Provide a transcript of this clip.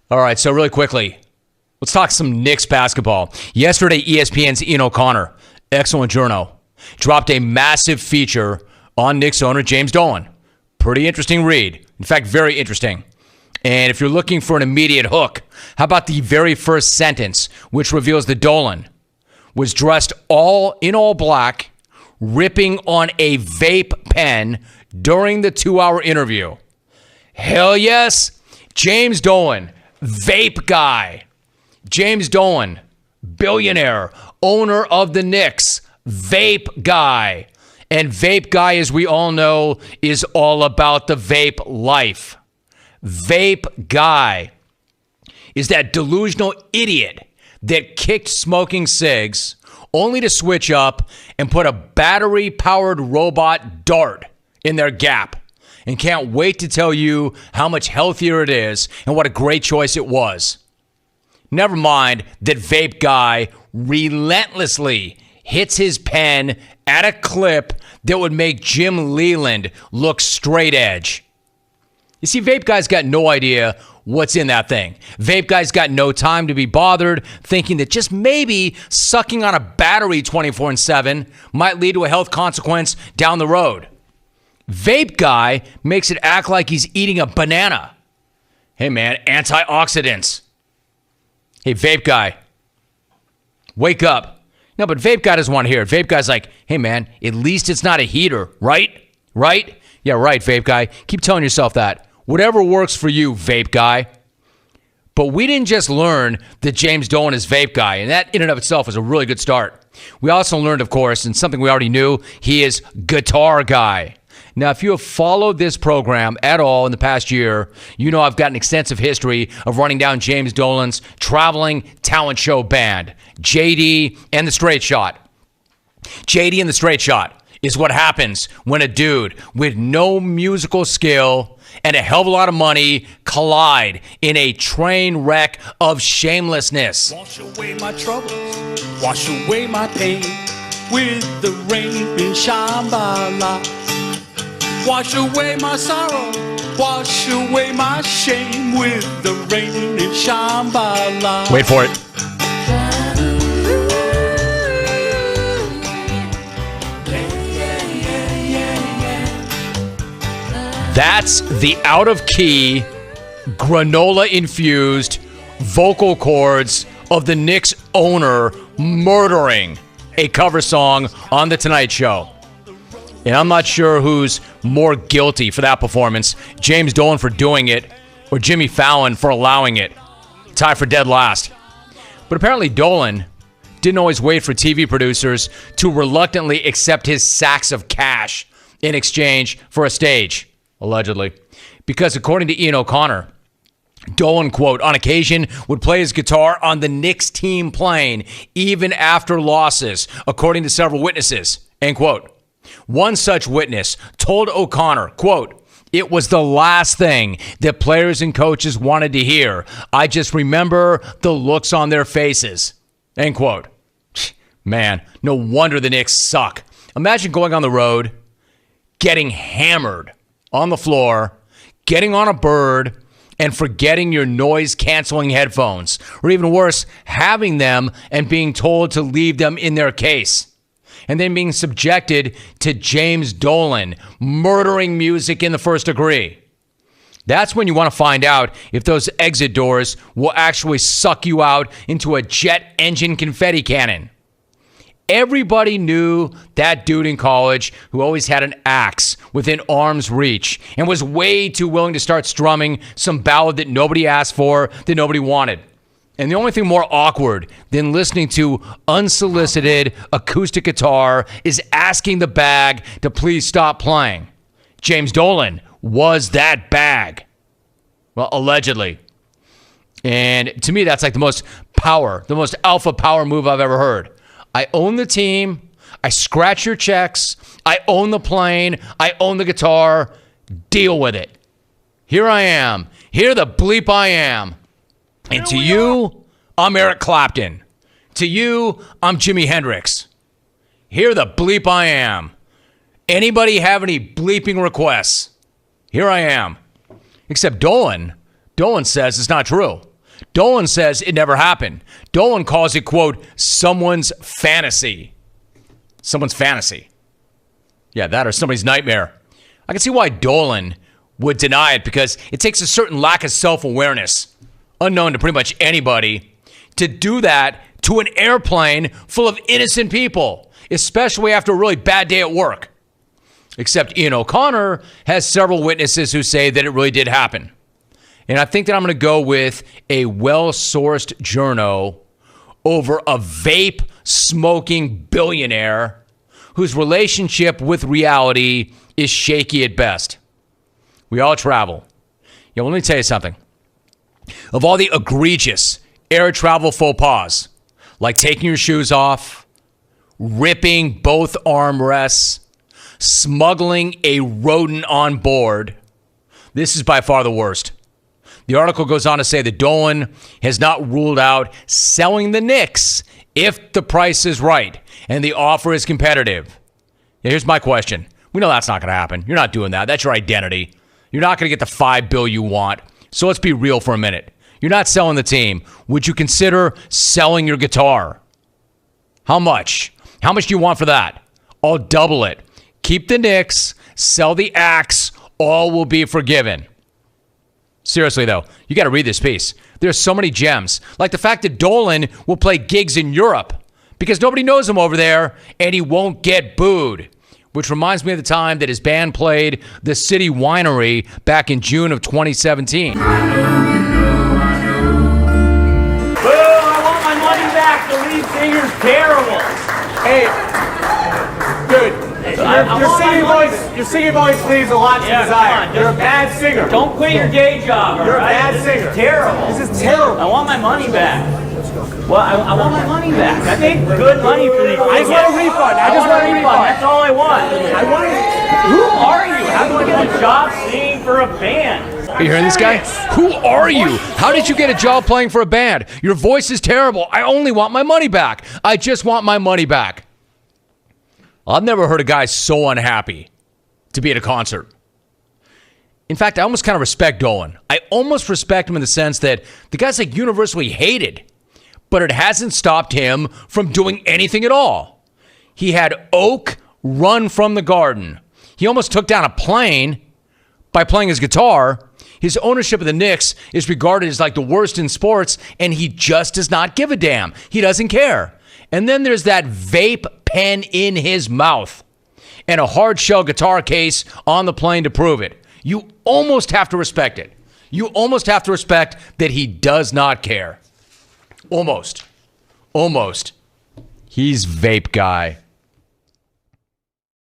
All right, so really quickly, let's talk some Knicks basketball. Yesterday, ESPN's Ian O'Connor, excellent journo, dropped a massive feature on Knicks owner James Dolan. Pretty interesting read. In fact, very interesting. And if you're looking for an immediate hook, how about the very first sentence, which reveals that Dolan was dressed all in all black, ripping on a vape pen during the 2-hour interview. Hell yes, James Dolan, Vape Guy. James Dolan, billionaire, owner of the Knicks, Vape Guy. And Vape Guy, as we all know, is all about the vape life. Vape Guy is that delusional idiot that kicked smoking cigs only to switch up and put a battery-powered robot dart in their gap and can't wait to tell you how much healthier it is and what a great choice it was. Never mind that Vape Guy relentlessly hits his pen at a clip that would make Jim Leland look straight edge. You see, Vape Guy's got no idea what's in that thing. Vape Guy's got no time to be bothered thinking that just maybe sucking on a battery 24/7 might lead to a health consequence down the road. Vape Guy makes it act like he's eating a banana. Hey man, antioxidants. Hey Vape Guy, wake up. No, but Vape Guy doesn't want to hear it. Vape Guy's like, hey man, at least it's not a heater, right? Right? Yeah, right, Vape Guy. Keep telling yourself that. Whatever works for you, Vape Guy. But we didn't just learn that James Dolan is Vape Guy, and that in and of itself is a really good start. We also learned, of course, and something we already knew, he is Guitar Guy. Now, if you have followed this program at all in the past year, you know I've got an extensive history of running down James Dolan's traveling talent show band, JD and the Straight Shot. JD and the Straight Shot is what happens when a dude with no musical skill and a hell of a lot of money collide in a train wreck of shamelessness. Wash away my troubles, wash away my pain with the rain in Shambhala. Wash away my sorrow, wash away my shame with the rain in Shambhala. Wait for it. That's the out-of-key, granola-infused vocal cords of the Knicks owner murdering a cover song on The Tonight Show. And I'm not sure who's more guilty for that performance, James Dolan for doing it or Jimmy Fallon for allowing it. Tie for dead last. But apparently Dolan didn't always wait for TV producers to reluctantly accept his sacks of cash in exchange for a stage, allegedly. Because according to Ian O'Connor, Dolan, quote, on occasion would play his guitar on the Knicks team plane even after losses, according to several witnesses, end quote. One such witness told O'Connor, quote, it was the last thing that players and coaches wanted to hear. I just remember the looks on their faces, end quote. Man, no wonder the Knicks suck. Imagine going on the road, getting hammered on the floor, getting on a bird, and forgetting your noise-canceling headphones. Or even worse, having them and being told to leave them in their case. And then being subjected to James Dolan murdering music in the first degree. That's when you want to find out if those exit doors will actually suck you out into a jet engine confetti cannon. Everybody knew that dude in college who always had an axe within arm's reach and was way too willing to start strumming some ballad that nobody asked for, that nobody wanted. And the only thing more awkward than listening to unsolicited acoustic guitar is asking the bag to please stop playing. James Dolan was that bag. Well, allegedly. And to me, that's like the most alpha power move I've ever heard. I own the team. I scratch your checks. I own the plane. I own the guitar. Deal with it. Here I am. Here the bleep I am. And to you, I'm Eric Clapton. To you, I'm Jimi Hendrix. Here the bleep I am. Anybody have any bleeping requests? Here I am. Except Dolan says it's not true. Dolan says it never happened. Dolan calls it, quote, someone's fantasy. Someone's fantasy. Yeah, that or somebody's nightmare. I can see why Dolan would deny it because it takes a certain lack of self-awareness, unknown to pretty much anybody, to do that to an airplane full of innocent people, especially after a really bad day at work. Except Ian O'Connor has several witnesses who say that it really did happen. And I think that I'm going to go with a well-sourced journo over a vape-smoking billionaire whose relationship with reality is shaky at best. We all travel. Yeah, well, let me tell you something. Of all the egregious air travel faux pas, like taking your shoes off, ripping both armrests, smuggling a rodent on board, this is by far the worst. The article goes on to say that Dolan has not ruled out selling the Knicks if the price is right and the offer is competitive. Now, here's my question. We know that's not going to happen. You're not doing that. That's your identity. You're not going to get the $5 billion you want. So let's be real for a minute. You're not selling the team. Would you consider selling your guitar? How much? How much do you want for that? I'll double it. Keep the Knicks, sell the axe, all will be forgiven. Seriously, though, you got to read this piece. There's so many gems, like the fact that Dolan will play gigs in Europe because nobody knows him over there and he won't get booed, which reminds me of the time that his band played the City Winery back in June of 2017. Boo, I want my money back. The lead singer's terrible. Hey, dude. Your singing voice leaves a lot to desire. You're a bad singer. Don't quit your day job. You're a right? bad singer. This is terrible. This is terrible. I want my money back. Well, I want my money back. I paid good money for these. I just want a refund. I just want a refund. That's all I want. Who are you? How do I get a job singing for a band? Are you hearing this guy? Who are you? How did you get a job playing for a band? Your voice is terrible. I only want my money back. I just want my money back. I've never heard a guy so unhappy to be at a concert. In fact, I almost kind of respect Dolan. I almost respect him in the sense that the guy's like universally hated, but it hasn't stopped him from doing anything at all. He had Oak run from the Garden. He almost took down a plane by playing his guitar. His ownership of the Knicks is regarded as like the worst in sports, and he just does not give a damn. He doesn't care. And then there's that vape pen in his mouth and a hard shell guitar case on the plane to prove it. You almost have to respect it. You almost have to respect that he does not care. Almost. He's Vape Guy.